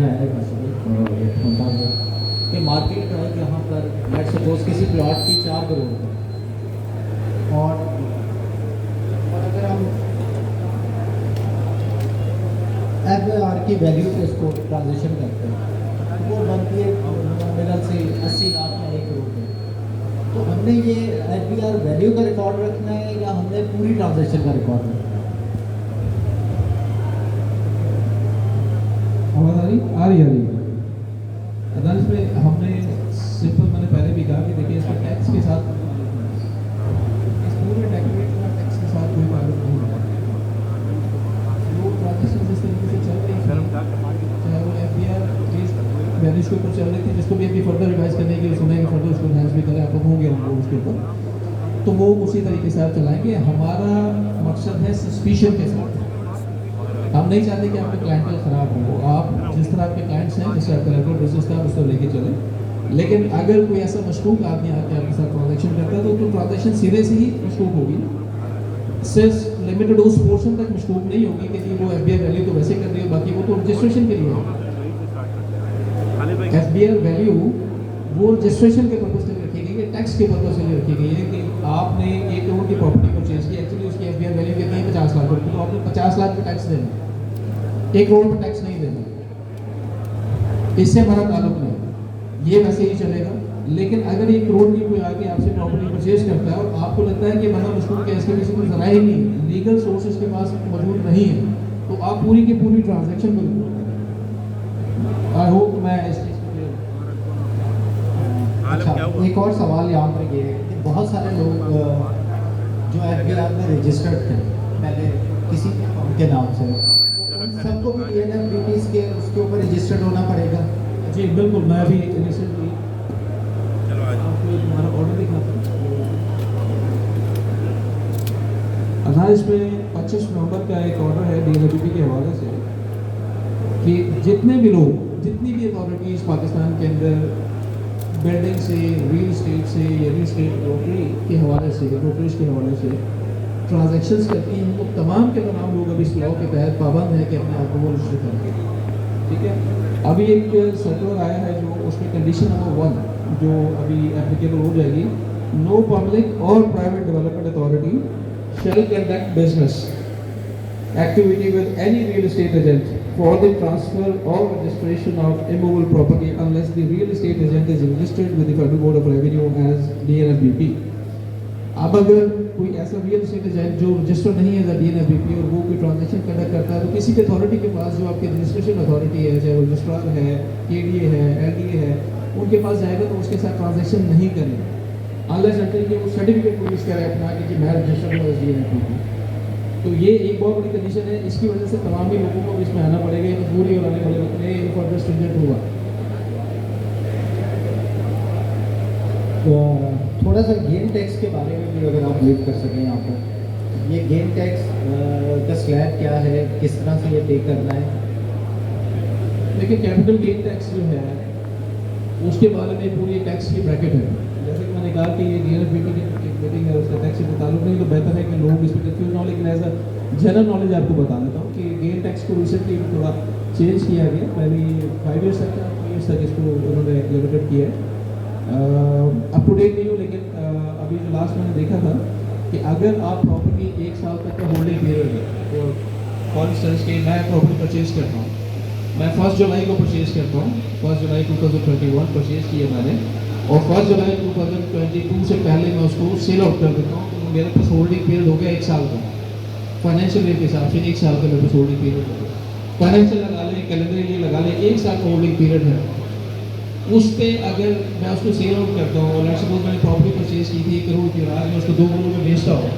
है मुताबिक कि मार्केट प्राइस यहाँ पर लेट सपोज किसी प्लॉट की 4 करोड़ है और अगर हम FAR की वैल्यू पे इसको ट्रांजेक्शन करते हैं तो वो बनती है मेरा से 80 लाख या 1 करोड़ है। तो हमने ये FAR वैल्यू का रिकॉर्ड रखना है या हमने पूरी ट्रांजेक्शन का रिकॉर्ड रखना है? आवाज़ आ रही है। अदालत इसमें हमने सिंपल, मैंने पहले भी कहा कि देखिए इसमें टैक्स के साथ इस पूरे डेकोरेट का टैक्स के साथ कोई ताल्लुक नहीं होगा। लोग ट्रांजेक्शन जिस तरीके से चल रही थी, चाहे वो FAR बेस्ड वैल्यूज के ऊपर चल रही थी, जिसको भी अभी फर्दर रिवाइज करने के लिए सुनेंगे, फर्दर उसको एनहांस भी करें, आप लोग होंगे हम लोग उसके ऊपर, तो वो उसी तरीके से आप चलाएंगे। हमारा मकसद है सस्पिशन के साथ। हम नहीं चाहते कि आपके क्लाइंटल ख़राब हो। आप जिस तरह आपके क्लाइंट्स हैं, जिस तरह का बिजनेस का उसको लेके चलें। लेकिन अगर कोई ऐसा मशकूक आदमी आके आपके साथ ट्रांजेक्शन करता है तो ट्रांजेक्शन सिरे से ही मशकूक होगी ना, सिर्फ लिमिटेड उस पोर्शन तक मशकूक नहीं होगी कि जी वो FBR वैल्यू तो वैसे कर रही है, बाकी वो तो रजिस्ट्रेशन के लिए है। FBR वैल्यू वो रजिस्ट्रेशन के पर्पज़ के लिए रखी गई है, टैक्स के पर्पज़ के लिए रखी गई है कि आपने 1 करोड़ की प्रॉपर्टी परचेज की, एक्चुअली उसकी FBR वैल्यू कितनी है 50 लाख रुपये, तो आपने 50 लाख का टैक्स देना, 1 करोड़ पर टैक्स नहीं देना। इससे हमारा ताल्लुक नहीं है, ये वैसे ही चलेगा। लेकिन अगर 1 करोड़ की कोई आके आपसे प्रॉपर्टी परचेज करता है और आपको लगता है कि मतलब उसको कैश के किसी को जरा ही नहीं, लीगल सोर्सेज के पास मौजूद नहीं है, तो आप पूरी की पूरी ट्रांजैक्शन को रिपोर्ट करें। आई होप मैं इस चीज़ को अच्छा, एक और सवाल यहाँ पर ये है कि बहुत सारे लोग जो FBR में रजिस्टर्ड थे पहले किसी के नाम से, सबको भी DNFBPs के उसके ऊपर रजिस्टर्ड होना पड़ेगा? जी बिल्कुल। मैं अभी रिसेंटली आपको हमारा ऑर्डर दिखा था अदालत इसमें 25 नवंबर का एक ऑर्डर है DNFBP के हवाले से कि जितने भी लोग, जितनी भी अथॉरिटीज़ पाकिस्तान के अंदर बिल्डिंग से, रियल इस्टेट से या रियल इस्टेट ब्रोकरी के हवाले से, ब्रोकरेज के हवाले से ट्रांजैक्शंस करती हैं, वो तमाम के तमाम लोग अभी इस लॉ के तहत पाबंद है कि अपने आप को वो रजिस्टर करें। ठीक है, अभी एक सर्कुलर आया है जो उसमें कंडीशन नंबर 1 जो अभी एप्लीकेबल हो जाएगी, नो पब्लिक और private development authority shell conduct business activity with any real estate agent for the transfer or registration of immovable property unless the real estate agent is registered with the Federal Board of Revenue as DNFBP। अब अगर कोई ऐसा real estate agent जो register नहीं है DNFBP और वो कोई ट्रांजेक्शन कंडक्ट करता है, तो किसी भी अथॉरिटी के पास जो आपकी रजिस्ट्रेशन अथॉरिटी है, चाहे वो रजिस्ट्रार है, KDA है, LDA है, उनके पास जाएगा तो उसके साथ ट्रांजेक्शन नहीं करेगा अनलेस अनटिल कि वो सर्टिफिकेट पुलिस करे अपना कि मैं रजिस्टर्ड हूँ DNFBP। तो ये एक बहुत बड़ी कंडीशन है, इसकी वजह से तमाम ही लोगों को इसमें आना पड़ेगा, ये पूरी और आने वाले वक्त में फर्दर स्ट्रिंजेंट होगा। तो थोड़ा सा गेन टैक्स के बारे में भी अगर आप ब्रीफ कर सकें यहाँ पर, ये गेन टैक्स का स्लैब क्या है, किस तरह से ये पे करना है? देखिए कैपिटल गेन टैक्स जो है उसके बारे में पूरी टैक्स की ब्रैकेट है। जैसे कि मैंने कहा कि ये DNFBP की मीटिंग है, उसका टैक्स से ताल्लुक नहीं, तो बेहतर है कि लोग इस पर कंफ्यूज ना हो। लेकिन एज अ जनरल नॉलेज आपको बता देता हूँ कि गेन टैक्स को रिसेंटली थोड़ा चेंज किया गया। पहले 5 ईयर्स तक 2 ईयर्स तक इसको उन्होंने लिमिटेड किया है। अप टू डेट नहीं हो, लेकिन अभी जो लास्ट मैंने देखा था कि अगर आप प्रॉपर्टी 1 साल तक का होल्डिंग पीरियड है, और फॉर इंस्टेंस के मैं प्रॉपर्टी परचेज करता हूँ, मैं 1 जुलाई को परचेज करता हूँ, 1 जुलाई 2021 परचेज किया मैंने, और 1 जुलाई 2022 से पहले मैं उसको सेल आउट कर देता हूँ, तो मेरे पास होल्डिंग पीरियड हो गया 1 साल का। फाइनेंशियल ईयर के हिसाब से 1 साल का मेरे पास होल्डिंग पीरियड हो गया। फाइनेंशियल लगा लें, कैलेंडर ईयर लगा लें, 1 साल का होल्डिंग पीरियड है। उस पर अगर मैं उसको सेल आउट करता हूँ, और सपोज मैंने प्रॉपर्टी परचेज की थी 1 करोड़ की, और आज मैं उसको 2 करोड़ में बेचता हूँ,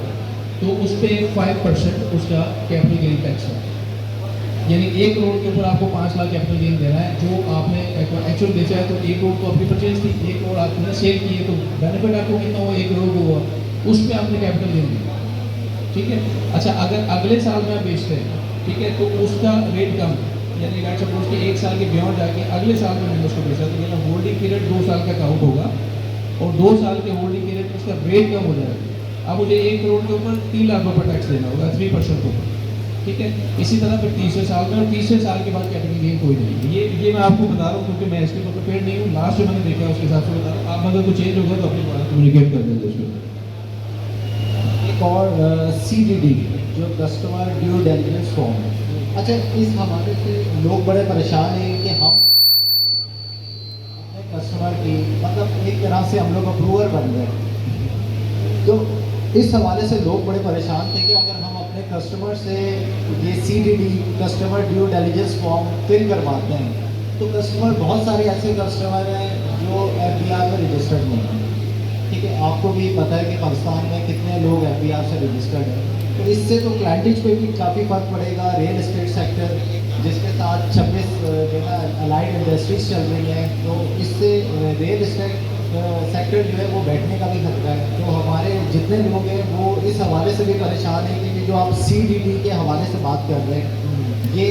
तो उस पर 5% उसका कैपिटल गेन टैक्स है। यानी 1 करोड़ के ऊपर आपको 5 लाख कैपिटल गेन देना है। जो आपने एक्चुअल बेचा है तो 1 करोड़ तो आपकी परचेज थी, 1 करोड़ आपने सेल की है, तो बेनिफिट आपको कितना हुआ, 1 करोड़ को हुआ, उस पर आपने कैपिटल गेन दिया। ठीक है, अच्छा अगर अगले साल में आप बेचते हैं, ठीक है, तो उसका रेट कम, यानी लेट्स सपोज कि 1 साल के बियॉन्ड जाके अगले साल में मैंने उसको बेचा, तो मेरा होल्डिंग पीरियड 2 साल का काउंट होगा, और 2 साल के होल्डिंग पीरियड में उसका रेट कम हो जाएगा। अब मुझे 1 करोड़ के ऊपर 3 लाख रुपये टैक्स देना होगा 3% ऊपर। ठीक है। इसी तरह फिर तीसरे साल में, और तीसरे साल के बाद कैपिटल गेन कोई नहीं है। ये मैं आपको बता रहा हूँ क्योंकि मैं इसके ऊपर प्रिपेयर नहीं हूँ। लास्ट जो मैंने देखा उसके हिसाब से बता रहा हूँ। आप अगर कुछ चेंज होगा तो अपनी बात कम्युनिकेट कर देंगे उसके ऊपर। एक और CDD जो कस्टमर ड्यू डिलिजेंस फॉर्म है। अच्छा, इस हवाले से लोग बड़े परेशान हैं कि हम अपने कस्टमर की मतलब एक तरह से हम लोग अप्रूवर बन गए। तो इस हवाले से लोग बड़े परेशान थे कि अगर हम अपने कस्टमर से ये CDD customer due diligence form fill करवाते हैं तो कस्टमर, बहुत सारे ऐसे कस्टमर हैं जो FBR में रजिस्टर्ड नहीं हैं। ठीक है, आपको भी पता है कि पाकिस्तान में कितने लोग FBR से रजिस्टर्ड हैं। तो इससे तो क्लाइंटेज पे भी काफ़ी फ़र्क पड़ेगा। रियल एस्टेट सेक्टर जिसके साथ 26 जो है अलाइड इंडस्ट्रीज चल रही हैं, तो इससे रियल एस्टेट सेक्टर जो है वो बैठने का भी खतरा है। तो हमारे जितने लोग हैं वो इस हवाले से भी परेशान हैं कि ये जो आप CDD के हवाले से बात कर रहे हैं, ये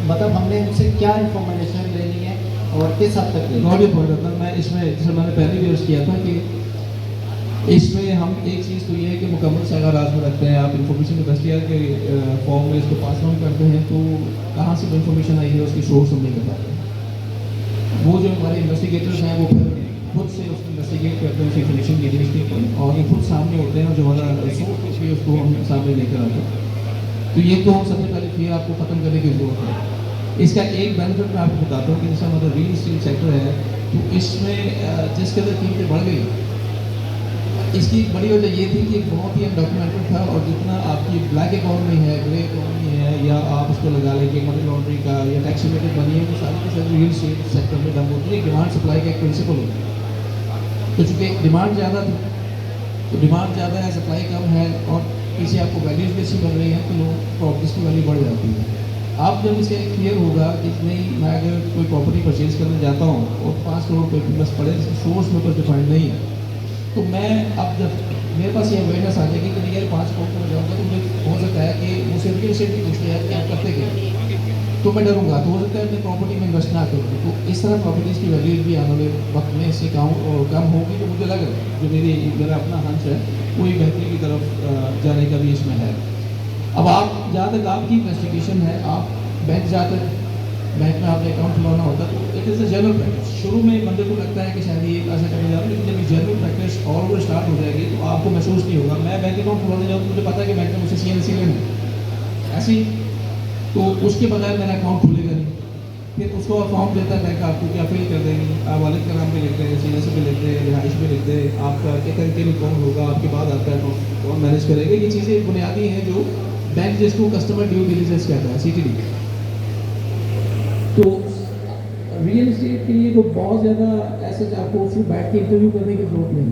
मतलब हमने उनसे क्या इन्फॉर्मेशन लेनी है और किस हद तक लेनी है? गॉड ये पॉइंट था। मैं इसमें जैसे मैंने पहले भी अर्ज किया था कि इसमें हम एक चीज़ तो ये है कि मुकम्मल सारा राज में रखते हैं। आप इन्फॉर्मेशन दस्तियाब के फॉर्म में इसको पास ऑन करते हैं तो कहाँ से इन्फॉर्मेशन आई है उसकी सोर्स हम नहीं बताते। वो जो हमारे इन्वेस्टिगेटर्स हैं वो फिर खुद से उसको इन्वेस्टिगेट करते हैं, उस इन्फॉर्मेशन की न्यूज़ और ये खुद सामने होते हैं और जो हमारा सोर्स कुछ भी उसको हम सामने लेकर आते हैं। तो ये तो हम सबसे पहले फिर आपको ख़त्म करने की ज़रूरत है। इसका एक बेनिफिट मैं आपको बताता हूँ कि जैसे हमारा रियल एस्टेट सेक्टर है तो इसमें जिस कदर कीमतें बढ़ गई, इसकी बड़ी वजह ये थी कि एक बहुत ही अनडॉक्यूमेंटेड था और जितना आपकी ब्लैक इकॉनमी है, ग्रे इकॉनमी है, या आप उसको लगा लेंगे मनी लॉन्ड्रिंग का या टैक्स रिलेटेड मनी है, वो सारी की सारी रियल एस्टेट सेक्टर में डंप होती है। डिमांड सप्लाई का एक प्रिंसिपल होता है। तो चूँकि डिमांड ज़्यादा थी, तो डिमांड ज़्यादा है, सप्लाई कम है और पीछे आपको वैल्यूज भी अच्छी बन रही है तो लोग प्रॉपर्टीज की वैल्यू बढ़ जाती है। आप जब इसे क्लियर होगा कि नहीं, मैं अगर कोई प्रॉपर्टी परचेज करने जाता हूँ और 5 करोड़ रुपये की बस पड़े, जिसकी सोर्स में ऊपर डिफाइंड नहीं है, तो मैं अब जब मेरे पास ये अवेयरनेस आ जाएगी कि नहीं यार 5 करोड़ पर जाऊँगा तो मुझे हो सकता है कि मुझसे रियल एस्टेट भी पूछते हैं कि आप करते क्या, तो मैं डरूंगा, तो हो सकता है अपनी प्रॉपर्टी में इन्वेस्ट ना करूँ। तो इस तरह प्रॉपर्टीज़ की वैल्यू भी आने वाले वक्त में इससे कम होगी। तो मुझे लग रहा है जो मेरा अपना हंच है वो एक बेहतरी की तरफ जाने का भी इसमें है। अब आप जहाँ तक आपकी इन्वेस्टिगेशन है, आप बैंक जाकर बैंक में आपने अकाउंट खुलवाना होता है तो it is a general practice. शुरू में बंदे को लगता है कि शायद ये ऐसा करने जा रहा है, लेकिन जब general practice all over start हो जाएगी तो आपको महसूस नहीं होगा। मैं बैंक अकाउंट खुलवाने जाऊँ तो मुझे पता है कि बैंक में मुझसे CNC लेना है ऐसे ही, तो उसके बगैर मेरा अकाउंट खुलेगा नहीं। फिर उसको फॉर्म देता है बैंक आपको, क्या फिल कर देंगे, आप वालिद का नाम पे लिखते हैं, CNC पे लिखते हैं, रिहाइश पे लिखते हैं, आपका क्या तरीके में कौन होगा, आपके बाद आपका अकाउंट कौन मैनेज करेगा। ये चीज़ें बुनियादी हैं जो बैंक जिसको कस्टमर ड्यू डिलिजेंस कहता है, CTD। तो रियल एस्टेट के लिए तो बहुत ज़्यादा ऐसे आपको उसको बैठ के इंटरव्यू करने की जरूरत नहीं।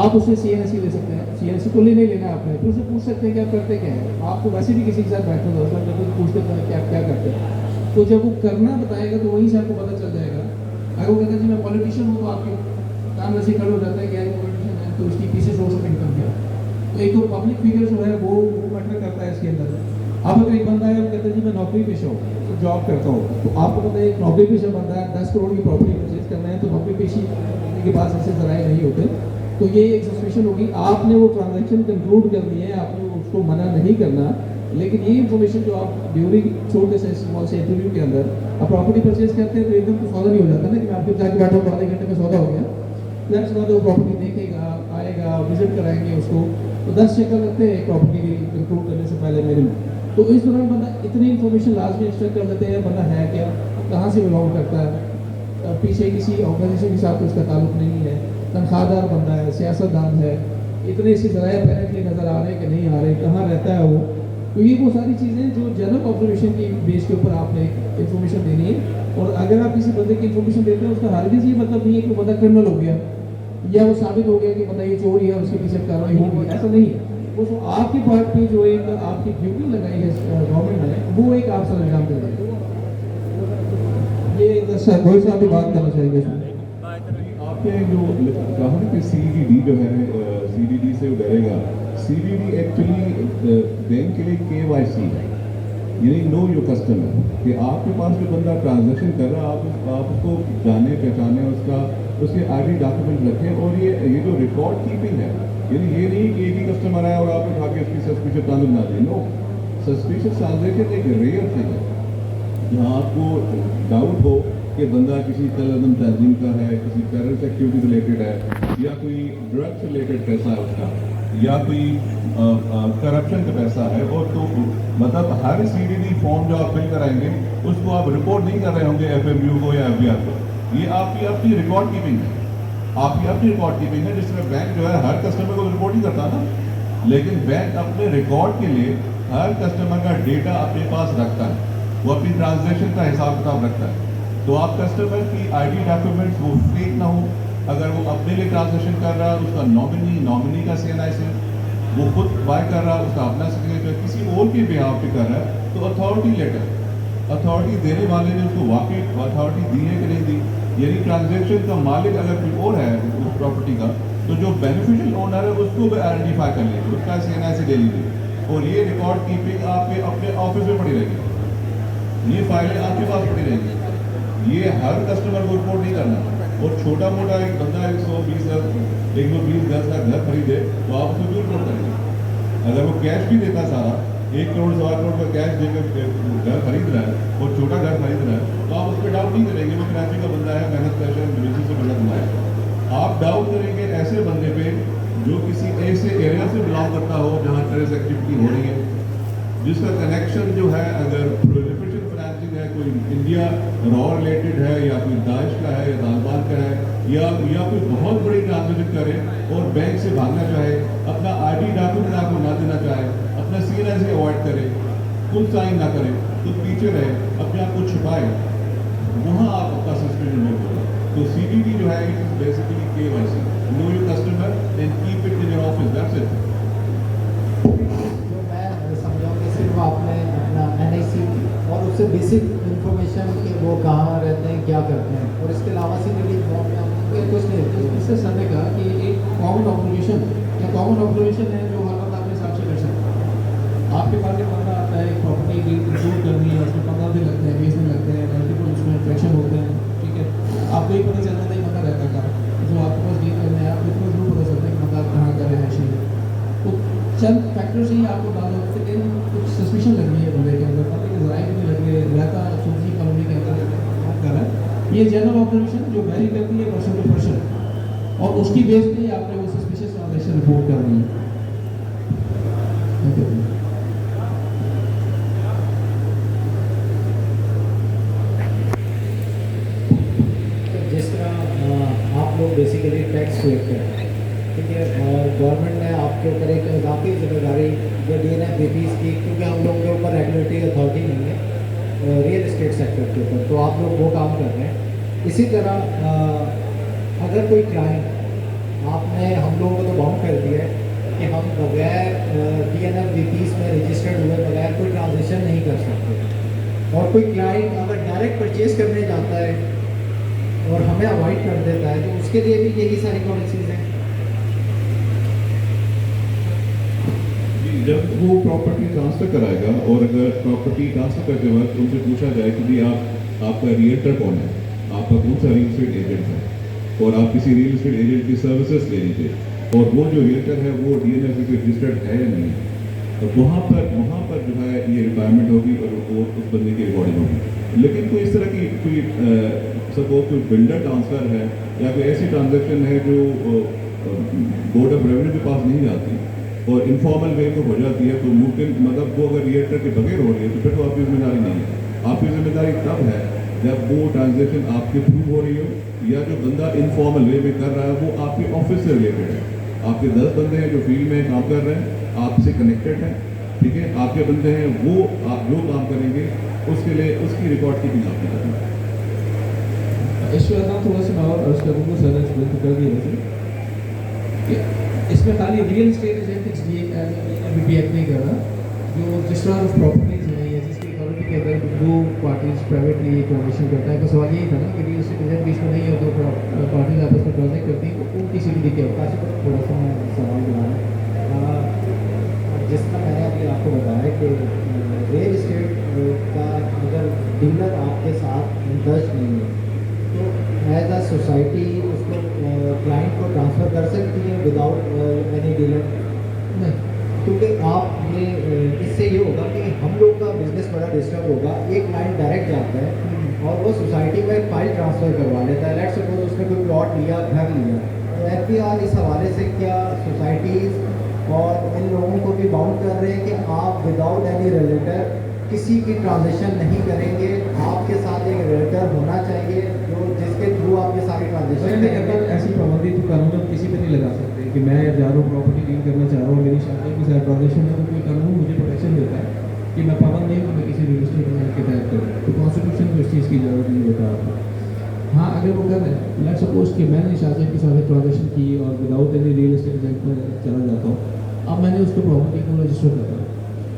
आप उससे CNC ले सकते हैं, CNC को ले नहीं लेना आपने, तो उससे पूछ सकते हैं कि आप करते क्या है। आपको वैसे भी किसी के साथ बैठना होता है तो पूछते हैं कि आप क्या करते हैं, तो जब वो करना बताएगा तो वहीं से आपको पता चल जाएगा। अगर वो कहता है जी मैं पॉलिटिशियन हूँ, तो आपके काम वैसे खड़े हो जाता है कि यार पॉलिटिशियन है तो उसकी पीछे सोर्स ऑफ इनकम क्या है। तो एक तो पब्लिक फिगर जो है वो मैटर करता है इसके अंदर। अब अगर एक बंदा है वो कहता है जी मैं नौकरी पेशा हूँ, तो जॉब करता हूँ, तो आपको पता है एक नौकरी पेशा बंदा है 10 करोड़ की प्रॉपर्टी परचेज करना है, तो नौकरी पेशी के पास ऐसे जराए नहीं होते। तो ये एक सिचुएशन होगी, आपने वो ट्रांजैक्शन कंक्लूड करनी है, आपने उसको मना नहीं करना। लेकिन ये इन्फॉर्मेशन जो आप ड्यूरिंग छोटे से स्मॉल से इंटरव्यू के अंदर आप प्रॉपर्टी परचेज करते हैं तो एकदम तो सौदा नहीं हो जाता ना कि मैं आपके जाके बैठा हूँ आधे घंटे में सौदा हो गया। दैट्स नॉट, वो प्रॉपर्टी देखेगा, आएगा, विजिट कराएंगे उसको, तो 10 चक्कर लगते हैं प्रॉपर्टी की कंक्लूड करने से पहले मिनिमम। तो इस दौरान बंदा इतनी इन्फॉर्मेशन लास्ट में एक्सट्रैक्ट कर लेते हैं, बंदा है क्या, कहाँ से बिलोंग करता है, पीछे किसी ऑर्गेनाइजेशन के साथ उसका ताल्लुक नहीं है, तनख्वाहदार बंदा है, सियासतदान है, इतने से ज़राए अपेरेंटली नज़र आ रहे हैं कि नहीं आ रहे, कहाँ रहता है वो। तो ये वो सारी चीज़ें जो जनरल ऑब्जर्वेशन की बेस के ऊपर आपने इन्फॉर्मेशन देनी है। और अगर आप किसी बंदे की इन्फॉर्मेशन देते हैं उसका हरगिज़ ये मतलब नहीं है कि बंदा क्रिमिनल हो गया या वो साबित हो गया कि बंदा ये चोर है उसके पीछे कार्रवाई होगी, ऐसा नहीं है। वो तो आपकी पार्ट पे जो एक आपकी ड्यूटी लगाई है गवर्नमेंट ने, वो एक आप सर एग्जाम दे रहे हैं। ये सर कोई साहब भी बात करना चाहिए इसमें। आपने जो कहा कि CDD जो है CDD से डरेगा, CDD एक्चुअली बैंक के लिए KYC है, यानी नो योर कस्टमर, कि आपके पास जो बंदा ट्रांजैक्शन कर रहा है आप उसको जाने पहचाने, उसके ID डॉक्यूमेंट रखें। और ये जो रिकॉर्ड कीपिंग है, यानी ये नहीं कि एक ही कस्टमर आया और आप उठा के उसकी सस्पिशियस ट्रांजैक्शन ना दें। नो, सस्पिशियस ट्रांजेक्शन एक रेयर थिंग है जहाँ आपको डाउट हो कि बंदा किसी तलदम तंजीम का है, किसी टेररिस्ट एक्टिविटी रिलेटेड है, या कोई ड्रग्स रिलेटेड पैसा है उसका, या कोई करप्शन का पैसा है, और तो मतलब हर CDD फॉर्म जो आप फिल कराएंगे उसको आप रिपोर्ट नहीं कर रहे होंगे FMU को या FBR को। ये आपकी अपनी रिकॉर्ड कीपिंग है, आपकी अपनी रिकॉर्ड कीपिंग है, जिसमें बैंक जो है हर कस्टमर को रिपोर्ट नहीं करता ना, लेकिन बैंक अपने रिकॉर्ड के लिए हर कस्टमर का डेटा अपने पास रखता है, वो अपनी ट्रांजैक्शन का हिसाब किताब रखता है। तो आप कस्टमर की ID डॉक्यूमेंट्स वो फेक ना हो, अगर वो अपने लिए ट्रांजैक्शन कर रहा है उसका नॉमिनी का CNI से, वो खुद बाय कर रहा है उसका अपना सिग्नेचर, किसी और के बिहाफ पे कर रहा है, तो अथॉरिटी लेटर अथॉरिटी देने वाले ने उसको वाकई अथॉरिटी दी है कि नहीं दी, यानी ट्रांजैक्शन का मालिक अगर कोई और है उस प्रॉपर्टी का, तो जो बेनिफिशियल ओनर है उसको भी आइडेंटिफाई कर लीजिए, उसका CNI से ले लीजिए, और ये रिकॉर्ड कीपिंग आपके अपने ऑफिस में पड़ी रहेगी, ये फाइलें आपके पास पड़ी रहेंगी। ये हर कस्टमर को रिपोर्ट नहीं करना, और छोटा मोटा एक बंदा 120 गज का घर खरीदे तो आप उसको क्यों रिपोर्ट करेंगे। अगर वो कैश भी देता सारा 1 करोड़ 1.25 करोड़ का कैश देकर घर खरीद रहा है और छोटा घर खरीद रहा है, तो आप उस पर डाउट नहीं करेंगे, वो कराची का बंदा है, मेहनत करके बिजनेस से बड़ा कमाया। आप डाउट करेंगे ऐसे बंदे पे जो किसी ऐसे एरिया से बिलोंग करता हो जहाँ टेररिस्ट एक्टिविटी हो रही है, जिसका कनेक्शन जो है अगर प्रोलिफरेशन फाइनेंसिंग है, कोई इंडिया रॉ रिलेटेड है, या कोई दाइश का है, या तालिबान का है, या कोई बहुत बड़ी ट्रांजेक्शन करे और बैंक से भागना चाहे, अपना ID डॉक्यूमेंट आपको ना देना चाहे, अपना CNI से अवॉइड करे, खुद साइन ना करे, तो पीछे रहे, अपने आप को छुपाए, वहाँ आप अपना सस्पेंशन नहीं होगा। तो CDD जो है it is basically KYC, know your customer and keep it in your office, that's it. जो मैं समझाऊँ कि सिर्फ आपने अपना NIC और उससे बेसिक इंफॉर्मेशन कि वो कहाँ रहते हैं, क्या करते हैं, और इसके अलावा CDD फॉर्म में आपको कुछ नहीं होता। इससे सर ने कहा कि एक कॉमन ऑब्जर्वेशन है जो हर वक्त अपने हिसाब से कर सकते हैं। आपके पास एक बंदा आता है, एक प्रॉपर्टी की इंश्योर करनी है, उसमें 15 दिन लगते हैं, 20 दिन लगते हैं, मल्टीपल उसमें इंफेक्शन होते हैं, ठीक है, आपको ही पता चलता है बंदा रहता कहाँ, जो आपके पास डील करने हैं आपको इतना जरूर पता चलता है कि बंदा कहाँ का रहना चाहिए। तो चंद फैक्टर से ही आपको डालो, लेकिन कुछ सस्पिशन लग रही है बंदे के अंदर, पता नहीं ज़राइब नहीं लग रही है, रहता सूजी कॉलोनी के अंदर काम कर रहा है। ये जनरल ऑब्जर्वेशन जो वेरी करती है पर्सन टू पर्सन, और उसकी बेस पे ही आपने वो सस्पिशियस ट्रांजेक्शन रिपोर्ट करनी है। जिस तरह आप लोग बेसिकली टैक्स कलेक्ट करते हैं, ठीक है, और गवर्नमेंट ने आपके ऊपर एक इजाफी जिम्मेदारी जो DNF DPs की, क्योंकि हम लोगों के ऊपर रेगुलेटरी अथॉरिटी नहीं है रियल एस्टेट सेक्टर के ऊपर, तो आप लोग वो काम कर रहे हैं। इसी तरह अगर कोई क्लाइंट आपने हम लोगों को तो बाउंड कर दिया है कि हम बगैर DNF DPs में रजिस्टर्ड हुए बगैर कोई ट्रांजेक्शन नहीं कर सकते, और कोई क्लाइंट अगर डायरेक्ट परचेज करने जाता है और हमें अवॉइड कर देता है, तो उसके लिए भी यही सारी पॉलिसीज हैं। जब वो प्रॉपर्टी ट्रांसफर कराएगा, और अगर प्रॉपर्टी ट्रांसफर करते वक्त उनसे पूछा जाए कि जी आपका रियल्टर कौन है, आपका कौन सा रियल एस्टेट एजेंट है, और आप किसी रियल एस्टेट एजेंट की सर्विसेज ले लीजिए, और वो जो रियल्टर है वो DNF रजिस्टर्ड है या नहीं है, तो वहाँ पर जो है ये रिक्वायरमेंट होगी और वो उस बंदे की रिकॉर्डिंग होगी। लेकिन कोई इस तरह की कोई सपोज कोई बिल्डर ट्रांसफ़र है या कोई ऐसी ट्रांजैक्शन है जो बोर्ड ऑफ रेवेन्यू के पास नहीं जाती और इनफॉर्मल वे में हो जाती है, तो मुमकिन मतलब वो अगर रियल्टर के बगैर हो रही है तो फिर तो आपकी जिम्मेदारी नहीं है। आपकी जिम्मेदारी तब है जब वो ट्रांजैक्शन आपके थ्रू हो रही हो, या जो बंदा इनफॉर्मल वे में कर रहा है वो आपके ऑफिस से रिलेटेड है। आपके 10 बंदे हैं जो फील्ड में काम कर रहे हैं, आपसे कनेक्टेड हैं, ठीक है, आपके बंदे हैं, वो आप जो काम करेंगे उसके लिए उसकी रिकॉर्ड कीपिंग आपने करनी है। इस वजह थोड़ा सा मैं और अर्ज करूँगा, सर एक्सप्लेन कर दिया वैसे कि इसमें खाली real estate agent BPA act नहीं कर रहा, जो जिस तरह ऑफ प्रॉपर्टीज हैं या जिसकी अथॉरिटी के अंदर दो पार्टीज प्राइवेटली ट्रांजेक्शन करता है, तो सवाल यही था ना कि रियल एस्टेट एजेंट बीच में नहीं है, तो पार्टीज आपस में ट्रांजेक्ट करती हैं, तो उनकी CDD के अवकाश पर थोड़ा सा मैं सवाल बनाया। जिस तरह मैंने अभी आपको बताया कि रियल एस्टेट का अगर डीलर आपके साथ इंटरेस्ट नहीं है, तो एज अ सोसाइटी उसको क्लाइंट को ट्रांसफ़र कर सकती है विदाउट एनी डीलर? नहीं, क्योंकि आप ये इससे ये होगा कि हम लोग का बिजनेस बड़ा डिस्टर्ब होगा। एक क्लाइंट डायरेक्ट जाता है और वो सोसाइटी में फाइल ट्रांसफ़र करवा लेता है। लेट्स सपोज उसने कोई प्लॉट लिया, घर लिया, तो एफपीआर इस हवाले से क्या सोसाइटीज़ और इन लोगों को भी बाउंड कर रहे हैं कि आप विदाउट एनी रिलेटर किसी की ट्रांजेक्शन नहीं करेंगे, आपके साथ एक रिलेटर होना चाहिए जो जिसके थ्रू आप ये सारी ट्रांजेक्शन मैंने अगर ऐसी पाबंदी तो कानून हम किसी पे नहीं लगा सकते कि मैं जा रहा हूँ प्रॉपर्टी डील करना चाह रहा हूँ, मेरी शादी के साथ ट्रांजेक्शन है, तो कोई कानून मुझे प्रोटेक्शन देता है कि मैं पाबंद नहीं हूँ कि मैं किसी रियल एस्टेट एजेंट के तहत करूँ। तो कॉन्स्टिट्यूशन को इस चीज़ की इजाज़त नहीं देता आपको। हाँ, अगर वो कर रहे हैं, लेट्स सपोज कि मैंने शादी के साथ ट्रांजेक्शन की और without any real estate agent में चला जाता हूँ, अब मैंने उसको प्रॉपर्टी को रजिस्टर करता हूँ।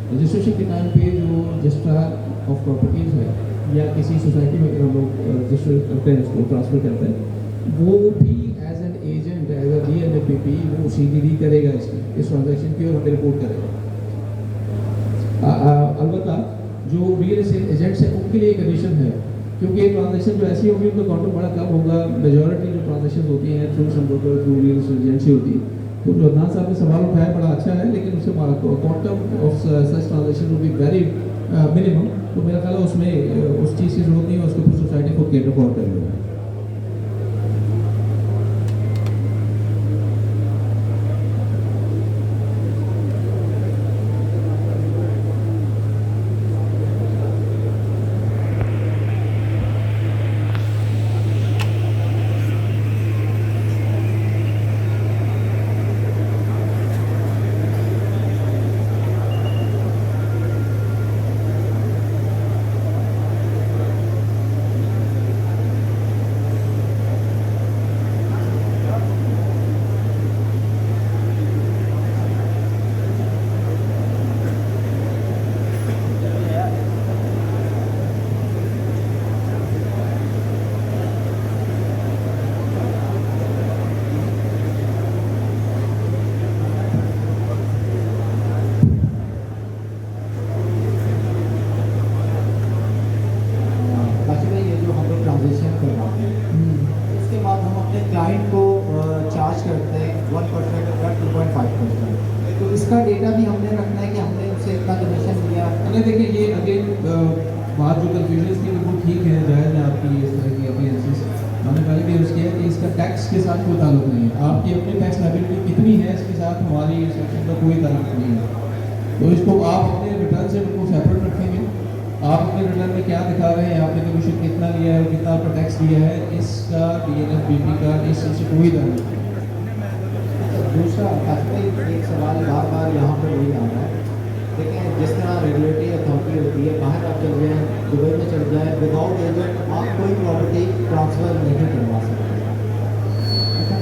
रजिस्ट्रेशन के टाइम पे जो रजिस्ट्रार ऑफ प्रॉपर्टीज़ है या किसी सोसाइटी में हम लोग रजिस्टर करते हैं, उसको ट्रांसफ़र करते हैं, वो भी as an agent, as a DNFBP वो CDD करेगा इस ट्रांजैक्शन की और हमें रिपोर्ट करेगा। अलबत्ता जो रियल एस्टेट एजेंट्स हैं उनके लिए कंडीशन है, क्योंकि ये ट्रांजैक्शन जो ऐसी होगी उनका काउंटर बड़ा कम होगा। मेजॉरिटी जो ट्रांजैक्शन होती हैं through some broker, through real estate agency होती है। तो जो अदनान साहब ने सवाल उठाया बड़ा अच्छा है, लेकिन उससे quantum of such transaction will be very minimum. तो मेरा ख्याल है उसमें उस चीज़ की जरूरत नहीं है, उसको फिर सोसाइटी खुद कैटर फॉर कर लेगा। क्लाइंट को चार्ज करते हैं 1% या 2.5%। तो इसका डेटा भी हमने रखना है कि हमने उनसे इतना कमीशन लिया। अगर देखिए ये अगेन बात जो कन्फ्यूजन थी वो ठीक है, जायज़ है आपकी इस तरह की अपीयरेंसेस। मैंने पहले भी अर्ज़ किया कि इसका टैक्स के साथ कोई ताल्लुक नहीं है। आपकी अपनी टैक्स लायबिलिटी कितनी है इसके साथ हमारी सेक्शन का कोई ताल्लुक नहीं है। तो इसको आप अपने रिटर्न से बिल्कुल सेपरेट रखेंगे। आप अपने रिटर्न में क्या दिखा रहे हैं, आपने कमीशन कितना लिया है और कितना आपका टैक्स दिया है, इसका DNFBP का इस चीज़ से कोई ताल्लुक नहीं है। दूसरा एक सवाल बार बार यहाँ पर वही आ रहा है। देखिए, जिस तरह रेगुलेटरी अथॉरिटी होती है, बाहर आप चल जाएँ, दुबई में चल जाएँ, विदाउट एजेंट आप कोई प्रॉपर्टी ट्रांसफ़र नहीं करवा सकते।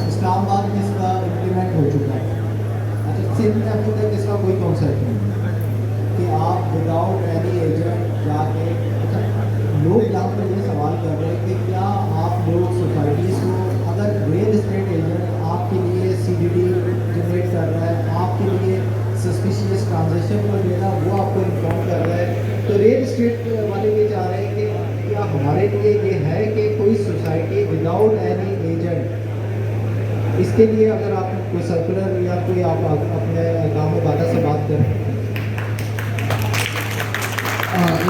इस्लामाबाद में इसका इम्प्लीमेंट हो चुका है। अच्छा, सिंध में अभी तक इसका कोई कॉन्सेप्ट नहीं है कि आप विदाउट एनी एजेंट जाके। अच्छा, लोग यहाँ पर ये सवाल कर रहे हैं कि क्या आप लोग सोसाइटीज़ को, अगर रियल एस्टेट एजेंट आपके लिए CDD जनरेट कर रहा है, आपके लिए सस्पिशियस ट्रांजेक्शन को लेना वो आपको इन्फॉर्म कर रहा है, तो रियल एस्टेट वाले ये चाह रहे हैं कि क्या हमारे लिए ये है कि कोई सोसाइटी विदाउट एनी एजेंट, इसके लिए अगर आप कोई सर्कुलर या कोई आप अपने गाँव में बाधा से बात करें।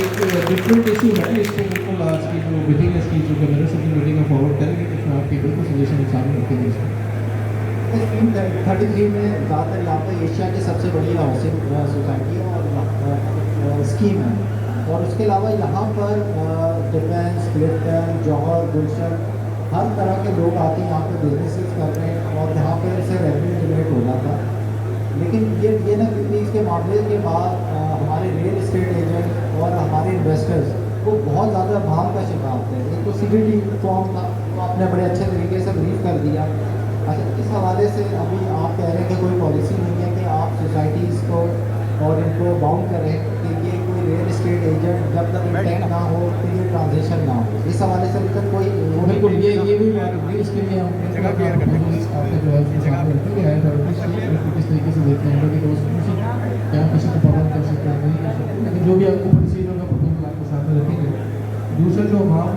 एक डिफरेंट इशू है, इसको बिल्कुल आज की जो मीटिंग है इसकी जो कैबिनेट सेटिंग मीटिंग में फॉरवर्ड करेंगे, तो आपके बिल्कुल सजेशन सामने रखेंगे इसमें। स्कीम 33 में ज़्यादातर यहाँ पर एशिया की सबसे बड़ी हाउसिंग सोसाइटी और स्कीम है, और उसके अलावा यहाँ पर डिफेंस, क्लिफ्टन, जौहर, गुलशन, हर तरह के लोग आते हैं यहाँ पर बिजनेसेस कर रहे हैं और यहाँ पर इससे रेवेन्यू जनरेट हो रहा था। लेकिन ये ना क्योंकि इसके मामले के बाद हमारे रियल एस्टेट एजेंट और हमारे इन्वेस्टर्स वो बहुत ज़्यादा भाव का शिकार थे। एक तो CDD फॉर्म था, तो आपने बड़े अच्छे तरीके से ब्रीफ कर दिया। अच्छा, इस हवाले से अभी आप कह रहे हैं कि कोई पॉलिसी नहीं है कि आप सोसाइटीज़ को और इनको बाउंड करें कि ये कोई रियल एस्टेट एजेंट जब तक इंटेक्ट ना हो तो ये ट्रांजेक्शन ना हो। इस हवाले से अभी तक कोई बिल्कुल ये भी बात होगी। इसके लिए हम आपका जो है सामने रखेंगे किस तरीके से देते हैं, क्या किसी को पाबंद कर सकते हैं, नहीं कर सकते, लेकिन जो भी आपको पॉलिसी होगा प्रपोजल आपके सामने रखेंगे। दूसरा जो अमाउंट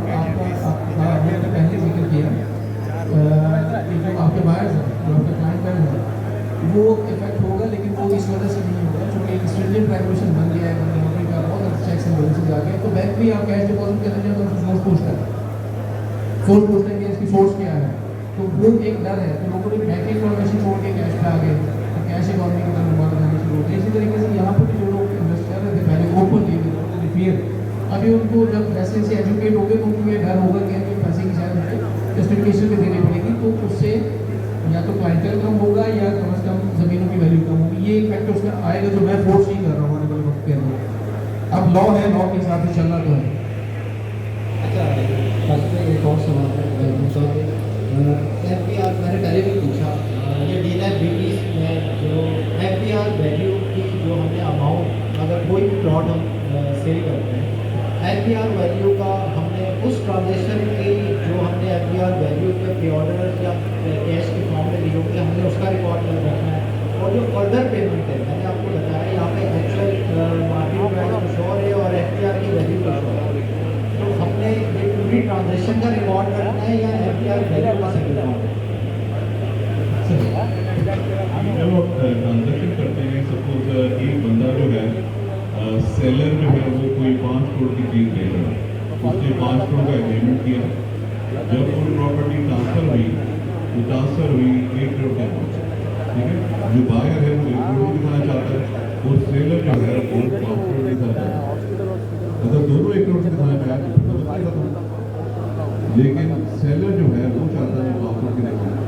आपका हमने पहले जिक्र किया कि जो आपके बायर्स हैं, जो आपके क्लाइंट हैं, वो इफेक्ट होगा, लेकिन वो इस वजह से नहीं होगा जब भी आप कैश डिपॉजिट करने जाए तो फोर्स पूछता है कि इसकी सोर्स क्या है, तो वो एक डर है। तो लोगों ने बैंकिंग इन्फॉर्मेशन छोड़ के कैश पे आ गए, तो कैश इकॉनमी की तरफ मुबारक जाने शुरू होती है। इसी तरीके से यहाँ पर भी जो लोग इन्वेस्ट कर रहे थे पहले ओपनली फियर, अभी उनको जब वैसे से एजुकेट हो गए तो उनको ये डर होगा कि अभी पैसे की शायद मुझे जस्टिफिकेशन भी देनी पड़ेगी, तो उससे या तो क्लाइंटल कम होगा या कम से कम ज़मीनों की वैल्यू कम होगी। ये इफेक्ट उसका आएगा जो मैं फोर्स नहीं कर रहा हूँ आने वाले वक्त के अंदर। अब लॉ है, लॉ के हिसाब से चलना तो है। अच्छा, फर्स्ट में एक और सवाल है FBR मैंने पहले भी पूछा, ये डीलर बीटीज में जो FBR वैल्यू की जो हमें अमाउंट अगर कोई भी प्लॉट हम सेल करते हैं, FBR वैल्यू का हमने उस ट्रांजेक्शन की जो हमने FBR वैल्यू पे पे ऑर्डर या कैश के फॉर्म में दी होगी हमने उसका रिकॉर्ड कर रखना है। और जो फर्दर पेमेंट है मैंने आपको बताया यहाँ पे एक्चुअल मार्केट प्राइस कुछ और है और FBR की वैल्यू कुछ और है, तो हमने ये पूरी ट्रांजेक्शन का रिकॉर्ड करना है या FBR वैल्यू का सिर्फ रिकॉर्ड? जब आप ट्रांजेक्शन करते हैं, सपोज एक बंदा जो है सेलर जो है वो कोई 5 करोड़ की चीज़ ले रहा है, उसने 5 करोड़ का एग्रीमेंट किया, जब वो प्रॉपर्टी ट्रांसफ़र हुई तो ट्रांसफ़र हुई 1 करोड़ के अमाउंट, ठीक है। जो बायर है वो 1 करोड़ दिखाना चाहता है और सेलर जो है वो 5 करोड़ दिखाना चाहता है। अगर दोनों 1 करोड़ दिखाना चाहें तो दिखाएगा तो, लेकिन सेलर जो है वो चाहता है 5 करोड़ की दिखाना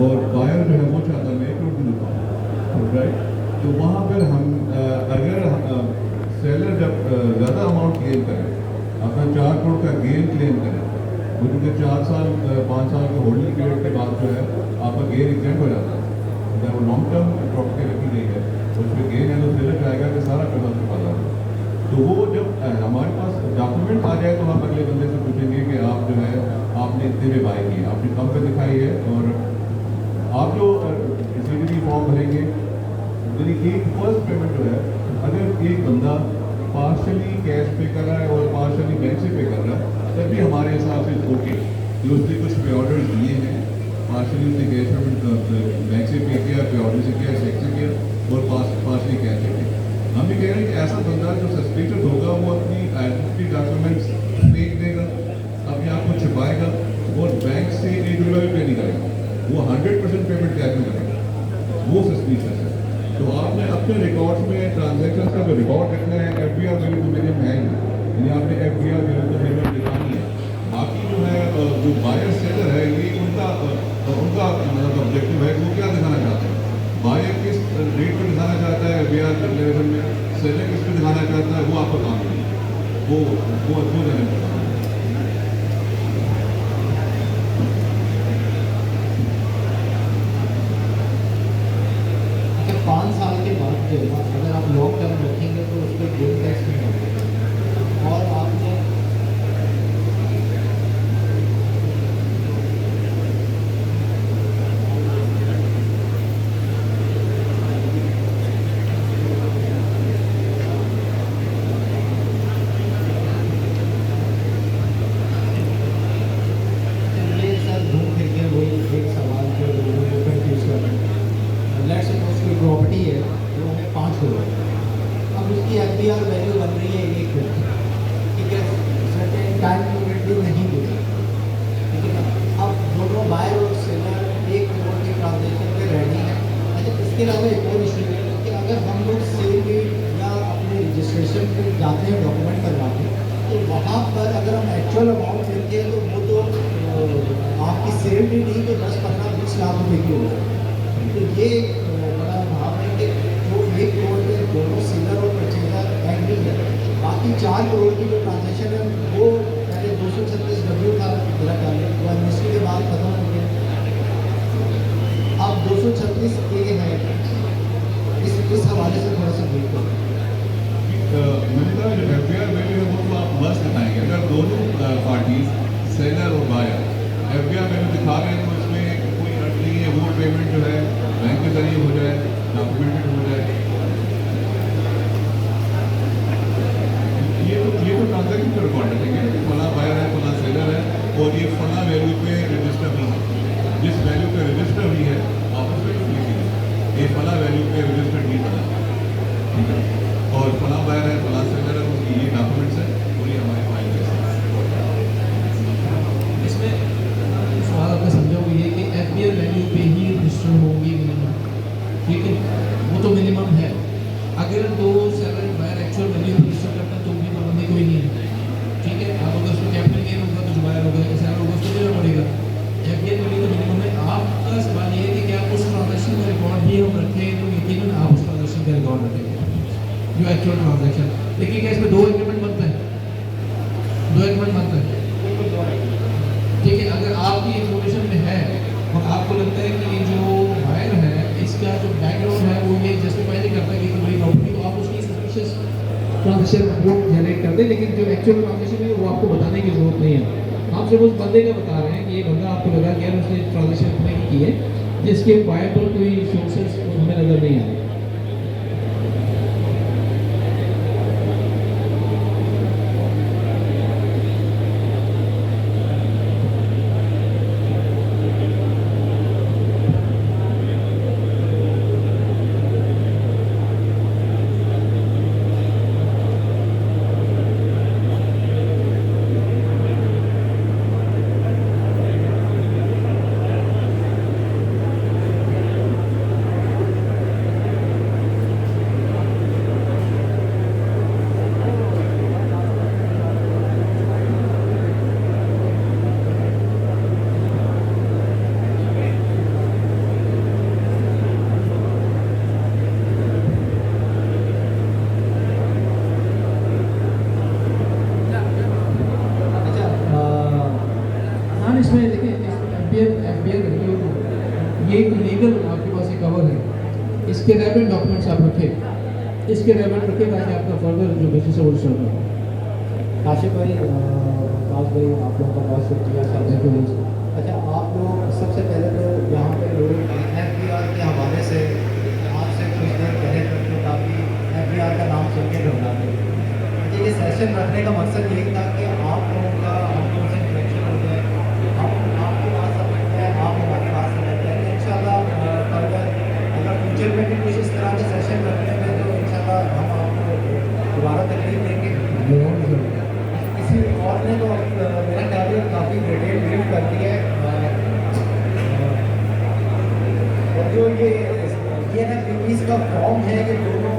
और बायर जो है वो चाहता है 1 करोड़ की दिखाना, राइट। तो वहाँ पर हम अगर सेलर जब ज़्यादा अमाउंट गेन करें, अपना 4 करोड़ का गेन क्लेम करें, वो क्योंकि 4 साल 5 साल के होल्डिंग पीरियड के बाद जो है आपका गेन एग्जेंट हो जाता है, अगर वो लॉन्ग टर्म प्रॉपर्टी रखी गई है उसमें गेन है तो सेलर चाहेगा कि सारा पैसा उसके पास आ जाए। तो वो जब हमारे पास डॉक्यूमेंट आ जाए तो हम अगले बंदे से पूछेंगे कि आप जो है आपने इतने में बाई की, आपने कम पे दिखाई है, और आप जो किसी भी फॉर्म भरेंगे यानी एक फर्स्ट पेमेंट जो है अगर एक बंदा पार्शली कैश पे कर रहा है और पार्शली बैंक से पे कर रहा है तब भी हमारे हिसाब से ओके, कि उसने कुछ पे ऑर्डर दिए हैं, पार्शली उसने कैश पेमेंट बैंक से पे किया, पे ऑर्डर से किया, चेक से किया और पार्शली कैश से किया। हम ये कह रहे हैं कि ऐसा बंदा जो सस्पेक्टेड होगा वो अपनी आइडेंटिटी डॉक्यूमेंट्स फेंक देगा, अपने आप को छिपाएगा और बैंक से 1 रुपया भी पे नहीं करेगा, वो 100% पेमेंट कैश में करेगा, वो सस्पिशियस है। तो आपने अपने रिकॉर्ड्स में ट्रांजैक्शन का जो रिकॉर्ड रखना है FBR वैल्यू तो मिनिमम है ही, यानी आपने FBR वैल्यू तो मिनिमम दिखानी है। बाकी जो है जो बायर सेलर है ये उनका ऑब्जेक्टिव है, वो क्या दिखाना चाहते हैं, बायर किस रेट पर दिखाना चाहता है FBR लेवल में, सेलर किस पर दिखाना चाहता है, वो आपका काम नहीं है, वो जाने का काम है। अगर 5 साल के बाद जो है अगर आप लॉन्ग टर्म रखेंगे तो उस पर गेन टैक्स नहीं लगेगा। और आपने ये सर घूम फिर के वही एक सवाल जो लोगों को कंफ्यूज कर रहे हैं। लेट्स सपोज कोई प्रॉपर्टी है जो हमें 5 करोड़ है, अब उसकी FBR वैल्यू बन रही है 1 करोड़, ठीक है, सर्टेन टाइम पीरियड भी नहीं देगा, ठीक है। अब दोनों बायर और सेलर 1 करोड़ के ट्रांजेक्शन पे रेडी है। अच्छा, इसके अलावा एक और इशू है कि अगर हम लोग सेल डीड या अपने रजिस्ट्रेशन पे जाते हैं डॉक्यूमेंट करवाने, तो वहाँ पर अगर हम एक्चुअल अमाउंट लेते हैं तो वो तो आपकी सेल डीड ही तो 10, 15, 20 लाख रुपए की हो जाए। तो ये बड़ा भाव है कि जो 1 करोड़ के दोनों सेलर और परचेजर एग्री है, बाकी 4 करोड़ की जो ट्रांजेक्शन है वो पहले 236W था मेरा ख्याल है, वो एमएसपी के बाद खत्म हो गया, अब 236A है। इस हवाले से थोड़ा सा ब्रीफ करें। मैंने कहा जो FBR वैल्यू है वो तो आप मस्त दिखाएंगे, अगर दोनों पार्टीज सेलर और बायर FBR वैल्यू दिखा रहे हैं तो इसमें कोई अर्थ नहीं है, वो पेमेंट जो है बैंक के जरिए हो जाए, डॉक्यूमेंटेड हो जाए, ये तो ट्रांजेक्शन का रिकॉर्ड है, ठीक है, फला बायर है, फला सेलर है और ये फला वैल्यू पे रजिस्टर हुई है, जिस वैल्यू पे रजिस्टर हुई है आप उस वैल्यू लिखिए, ये फला वैल्यू पे रजिस्टर्ड नहीं बना, ठीक है, और फला बायर है, फला सेलर है, उसकी ये डॉक्यूमेंट्स है और भी हमारे फाइल के साथ। इसमें सवाल आपने समझा वो ये कि एफबीआर वैल्यू पे ही रजिस्टर होगी मिनिमम, ठीक है, वो तो मिनिमम है। अगर दो seller buyer actual value register करता है तो भी पाबंदी कोई नहीं है, ठीक है। आप अगर उसमें कैपिटल गेन होगा तो जो बायर होगा सेलर होगा उसको देना पड़ेगा। एफबीआर वैल्यू तो मिनिमम है। आपका सवाल ये है कि क्या उस ट्रांजेक्शन का रिकॉर्ड भी हम रखें, तो यकीनन आप उस ट्रांजेक्शन का रिकॉर्ड रखेंगे जो एक्चुअल ट्रांजेक्शन। देखिए क्या इसमें दो एग्रीमेंट बनता है, दो एग्रीमेंट बनता है, ठीक है। अगर आपकी इंफॉर्मेशन में है और आपको लगता है कि ये जो बायर है इसका जो बैकग्राउंड है वो ये जस्टिफाई नहीं करता कि बड़ी प्रॉपर्टी, तो आप उसकी सस्पिशियस ट्रांजेक्शन रिपोर्ट जनरेट कर दें। लेकिन जो एक्चुअल ट्रांजेक्शन है वो आपको बताने की जरूरत नहीं है। आप सिर्फ उस बंदे का बता रहे हैं कि ये बंदा आपको लगा कि यार उसने ट्रांजेक्शन इतने की है जिसके वायबल कोई सोर्सेस हमें नजर नहीं आ रहे। इसमें देखिए एफबीआर ये एक लीगल आपके पास एक कवर है, इसके रेलेवेंट डॉक्यूमेंट्स आप रखें, इसके रेलेवेंट रखें ताकि आपका फर्दर जो बिजनेस है वो स्टार्ट हो। काशिफ भाई, विकास भाई, आप लोगों का बहुत शुक्रिया सर। अच्छा, आप लोग सबसे पहले तो यहाँ पे लोग एफबीआर के हवाले से आपसे कुछ देर पहले तक तो काफ़ी एफबीआर का नाम सुन के घबराते थे। अच्छा, ये सेशन रखने का मकसद यही था कि आप लोगों का हम लोगों से इंटरेक्शन हो जाए, हम आपकी बात समझते हैं, आप हमारी बात समझते हैं। इंशाल्लाह अगर फ्यूचर में भी कुछ इस तरह के सेशन रखने में तो इंशाल्लाह हम आपको दोबारा तकलीफ देंगे। किसी और ने तो मेरा ख्याल है काफ़ी डिटेल ब्रीफ कर दी है। और जो ये ना इसका फॉर्म है ये दोनों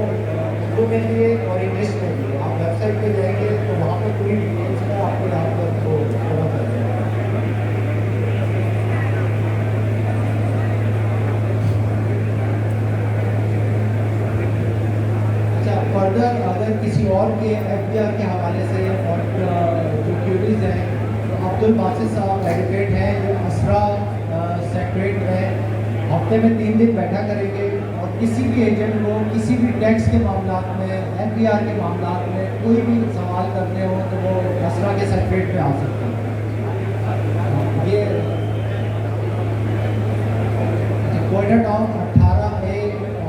के लिए और इंग्लिश में भी। आप वेबसाइट पे जाएंगे तो वहाँ पर पूरी डिटेल्स का आपको यहाँ पर वो पता चलेगा। अच्छा, फर्दर अगर किसी और के एफबीआर के हवाले से और जो क्यूरीज हैं तो अब्दुल बासित साहब एडवोकेट हैं जो असरा सेक्रेट में हफ्ते में 3 दिन बैठा करेंगे और किसी भी एजेंट को किसी भी टैक्स के मामला में एफबीआर के मामला में कोई भी सवाल करने हो तो वो असरा के सेक्रेट पे आ सकते हैं। ये कोयटा टाउन 18A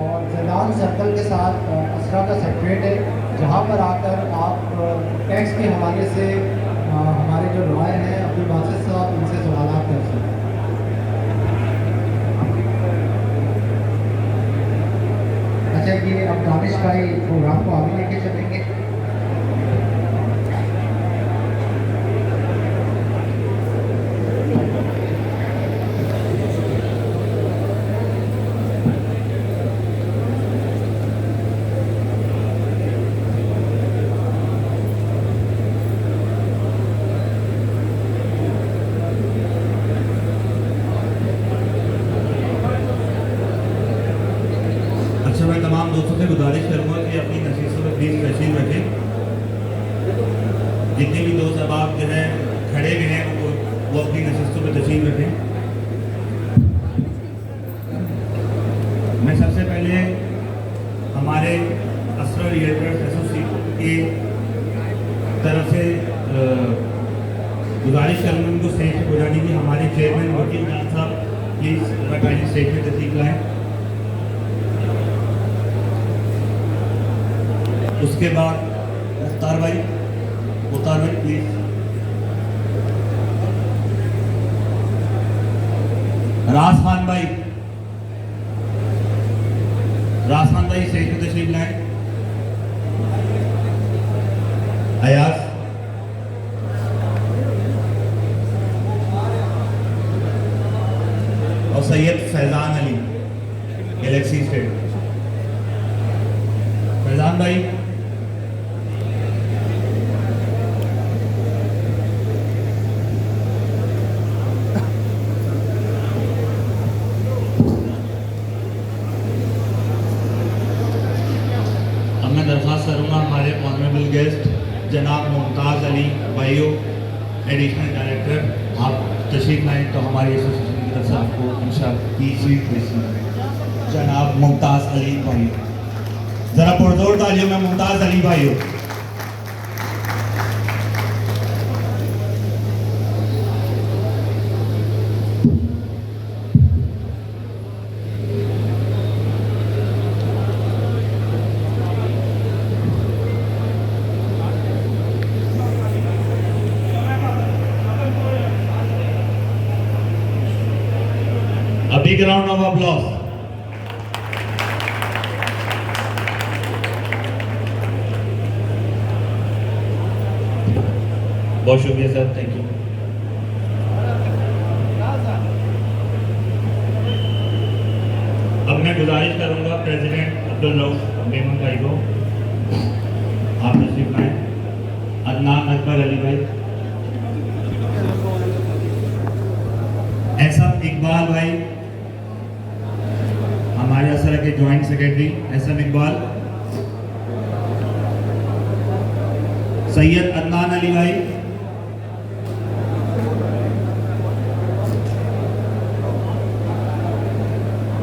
और जैदान सर्कल के साथ असरा का सेक्रेट है, जहाँ पर आकर आप टैक्स के हवाले से हमारे जो लॉयर हैं अब्दुल बासित साहब उनसे सवाल कर सकते हैं। अच्छा, ये अब दानिश भाई प्रोग्राम को आगे लेके चलेंगे। अच्छा, मैं तमाम दोस्तों से गुजारिश करूँगा कि अपनी नशीसों में प्लीज़ तशरीफ रखें। जितने भी दोस्त अब आप जो है खड़े हुए हैं वो अपनी नशीसों में तशरीफ रखें। मैं सबसे पहले हमारे असरा रियल्टर्स एसोसिएशन की तरफ से गुजारिश करूँगा उनको स्टेज पर बुलाने की। हमारे चेयरमैन वकील खान साहब प्लीज़ पहले स्टेज पर तशरीफ लाएँ। उसके बाद मुख्तार भाई प्लीज। राज खान भाई स्टेज पर तशरीफ लाएं। Ayaz Syed Faizan Ali, galaxy state. फैजान भाई, अब मैं दरख्वास्त करूँगा हमारे ऑनरेबल गेस्ट जनाब मुमताज़ अली भाइयों, एडिशनल डायरेक्टर, आप तशरीफ लाएँ तो हमारी एसोसिएशन की तरफ से आपको इंशाअल्लाह की स्वीट रिसीव। जनाब मुमताज़ अली भाइयों, ज़रा पुरजोर तालियों में मुमताज़ अली भाइयों। A big round of applause. बहुत शुक्रिया सर, थैंक यू। अब मैं गुजारिश करूंगा प्रेसिडेंट अब्दुल रऊफ मेमन भाई को, आप तशरीफ लाएं। अदनान अकबर अली भाई, एसएम इकबाल भाई, हमारे असरा के joint secretary SM Iqbal, Syed Adnan Ali भाई,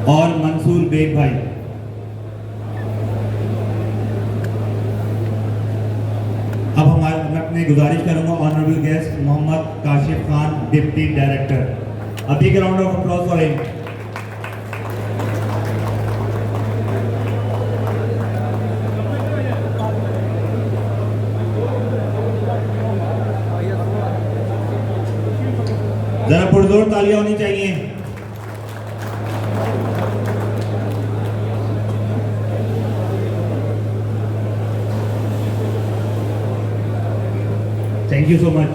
और मंसूर बेग भाई। अब मैं अपने गुजारिश करूंगा honourable guest Mohammad Kashif Khan, deputy director. A big round of applause for him. जरा पुरजोर तालियां होनी चाहिए। Thank you so much.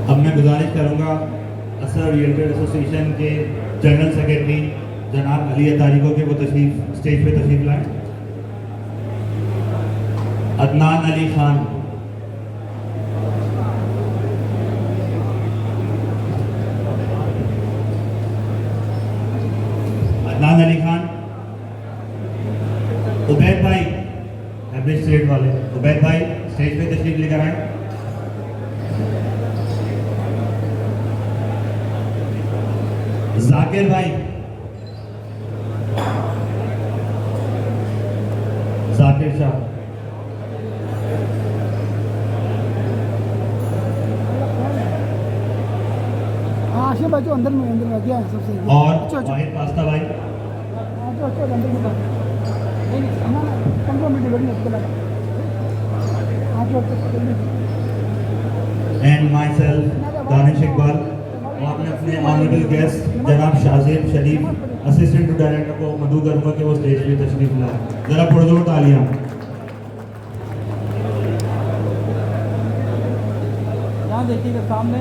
अब मैं गुजारिश करूंगा असर रियल्टर एसोसिएशन के जनरल सेक्रेटरी जनाब अली अतारी को कि वो स्टेज पे तशरीफ लाएं। अदनान अली खान, अदनान अली खान, उबैद भाई, एवरेज स्टेट वाले उबैद भाई स्टेज पे तशरीफ लेकर आए। जाकिर भाई, जाकिर शाह, आशिफ भाई जो अंदर में गया है सबसे और वाहिद पास्ता भाई, अंदर में नहीं ना 15 मिनट वेट नहीं लगा and my self Danish Iqbal, और आपने अपने ऑनरेबल गेस्ट जनाब शाजिब शरीफ असिस्टेंट टू डायरेक्टर को मदू करूंगा कि वो स्टेज पे तशरीफ लाए। जरा पुरजोर तालियां। यहाँ देखिएगा सामने